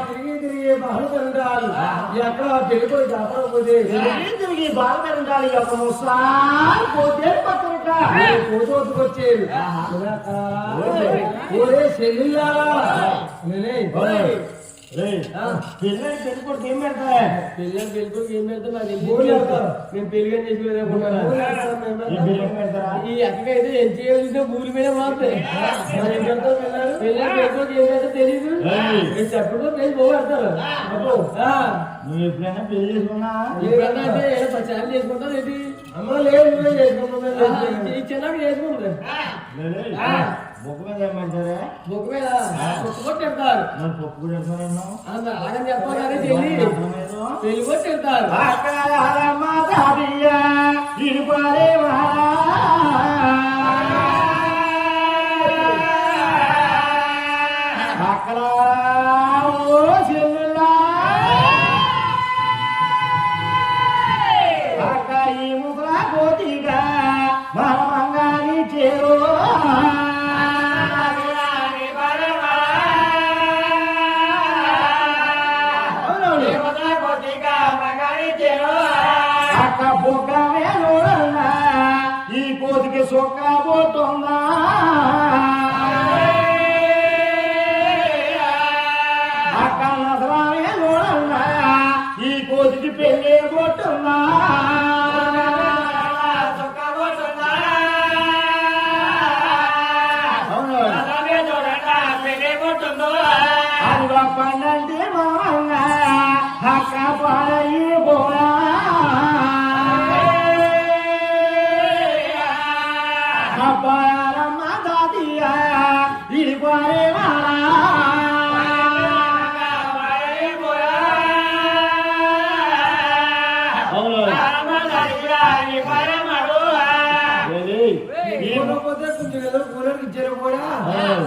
తిరిగి తిరిగి బాధపడాలి ఎక్కడ పెళ్ళిపోయి కాకపోతే తిరిగి బాధపడాలి ఒక ముసారి పోతే పక్కన పోతోతుకు వచ్చేది ఓరే చెల్లిలా పిల్లలు పెళ్ళికొడుకు ఏం పెడతా పిల్లలు పెళ్ళికొడుకు ఏం పెడతా నేను పెళ్లిగా చేసుకోలేదనుకున్నాను ఈ అక్కకైతే ఏం చేయాల్సిన భూమి మీద మాత్రమే పిల్లలు పెళ్ళికొడుకు ఏం పెడతా తెలియదు చెప్పడం పెళ్లి పోగడతారు నువ్వు ఎప్పుడైనా పెళ్లి చేసుకున్నా ఎప్పుడైనా అంటే 10 సార్లు చేసుకుంటారు ఏంటి అమ్మ లేదు చేసుకుంటాం చిన్నగా చేసుకుంటారు బొక్క మీద ఏమంటారా బొక్క మీద కొట్టుకొట్టెడతారు పప్పు కూడా పెడతారన్నావు అలాగని చెప్పాలి పెళ్లి కొట్టెడతారు ఈ ముఖ కోతిగా మరమంగాని చేరో ఈ కోతికి సొక్క పోతుందా అక్క నసరానే చూడన్నా ఈ కోతికి పెళ్ళే పోతుందా అది పన్నంటే మామంగా అక్క పాడయి పోరా అబ్బారమ్మ దాదియా ఇది పారే మారా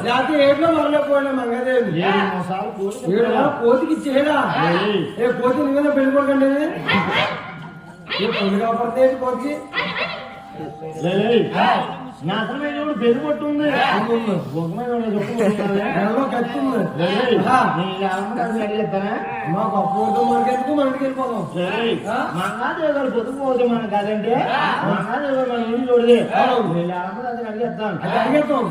జాతి ఏట్లో మరలేకపోయినా మంగదేవి కోతికి ఇచ్చేడా ఏ కోతి నువ్వేనా పెళ్ళిపోకండి పొలి కాపడితే కోతికి నా అసలు మీద పెళ్లి కొట్టుంది మాకు అప్పుడు మనకెందుకు మనకి వెళ్ళిపోదాం మంగాదేవి పొద్దుపోతే మనకు కాదంటే మంగాదేవి మన ఇల్లు చూడదే అడిగేస్తాను అడిగేస్తాం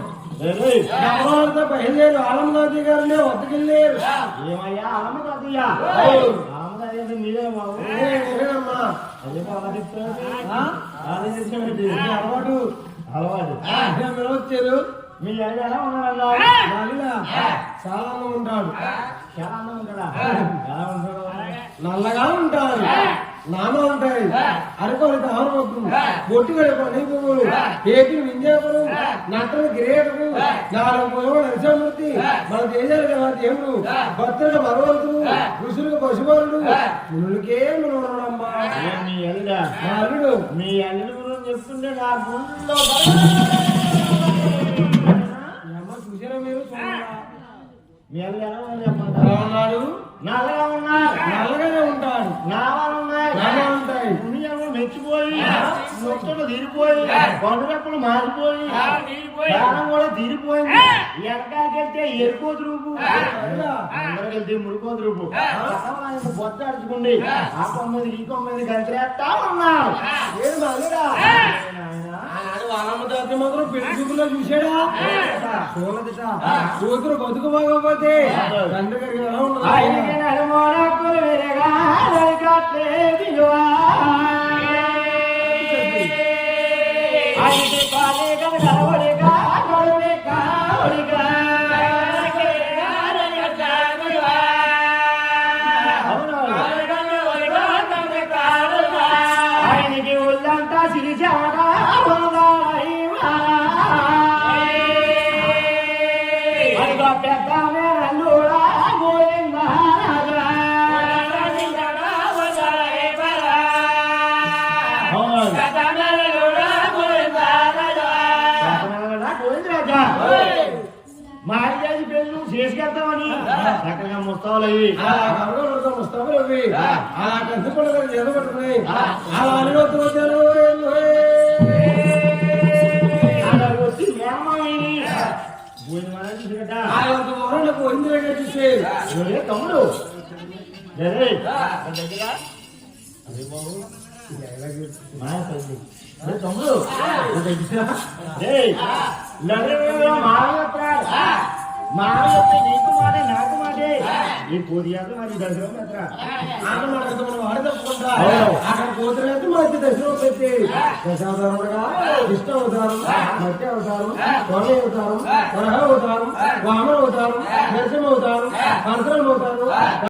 బయలుదేరు ఆలమదాది గారిని వద్దకెళ్ళారు ఏమయ్యా ఆలమదాదయ్యా ఆలమదాది మీరే అలవాటు అలవాటు వచ్చారు మీ ఆయన ఎలా ఉన్నారన్నా చాలా ఉంటాడు చాలా ఉంటాడా ఎలా ఉంటాడు నల్లగా ఉంటాడు నామ ఉంటాయి అరకొరకు ఆరోగ్యం బొట్టుగడకు నీపులు ఏపీ వింజాపులు నట్టలు గిరేటకు నాలుగు నరసింహమూర్తి మన దేశాలు కదా దేవుడు భక్తులకు భగవంతుడు ఋషులకు పశువులు మునులకే మనమ్మా మీ అల్లుడా మా అల్లుడు మీ అల్లుడు గురించి చెప్తుంటే నా గుండెల్లో చూసారా మీరు మీ అల్లుడు ఎలా ఉన్నాడు నల్లగా ఉన్నారు నల్లగానే ఉంటాడు నావాలు ఉన్నాయి ఉంటాయి పుణ్యంలో మెచ్చిపోయి మొత్తలు తీరిపోయి కొండరెప్పలు మారిపోయి ప్రాణం కూడా తీరిపోయింది వెనకాలకి వెళ్తే ఎరుకోదు రూపు అందరికి వెళ్తే మురుకోదు రూపు బొత్త అడుచుకోండి ఆ కొమ్మది ఈ కొమ్మది గంటలేస్తా ఉన్నారు ఏడు మళ్ళీరా వాళ్ళమ్మదాన్ని మాత్రం పెళ్లి చూపులో చూసాడా చూడదిట కూతురు బతుకు బాగోపోతే తండ్రి గారికి ఎలా ఉండదు ఆయనకి ఒళ్ళంతా సిరిచాడా పెద్ద అల్లుడా గోవిందా మారిజాజి పెళ్ళు చేసుకెళ్తామని చక్కగా ముస్తావులు అయ్యి ముస్తాబులు అవి అలా కసిపడగా ఎదబడుతున్నాయి అలా అనుభూతి వచ్చారు వచ్చి మేమని పోయిన పోయింది ఒరే తమ్ముడు అరే తమ్ముడు మారయ్య నీకు మాట నాకు మాటే ఈ పోదియాక మరి దర్శనం ఎత్ర అక్కడ పోతున్నట్టు మనకి దర్శనం పెట్టి దశావతారములుగా విష్ణు అవతారం మత్స్య అవతారం స్వామి అవతారం వరహ అవతారం వామన అవతారం నరసింహ అవతారం పరశురామ అవతారం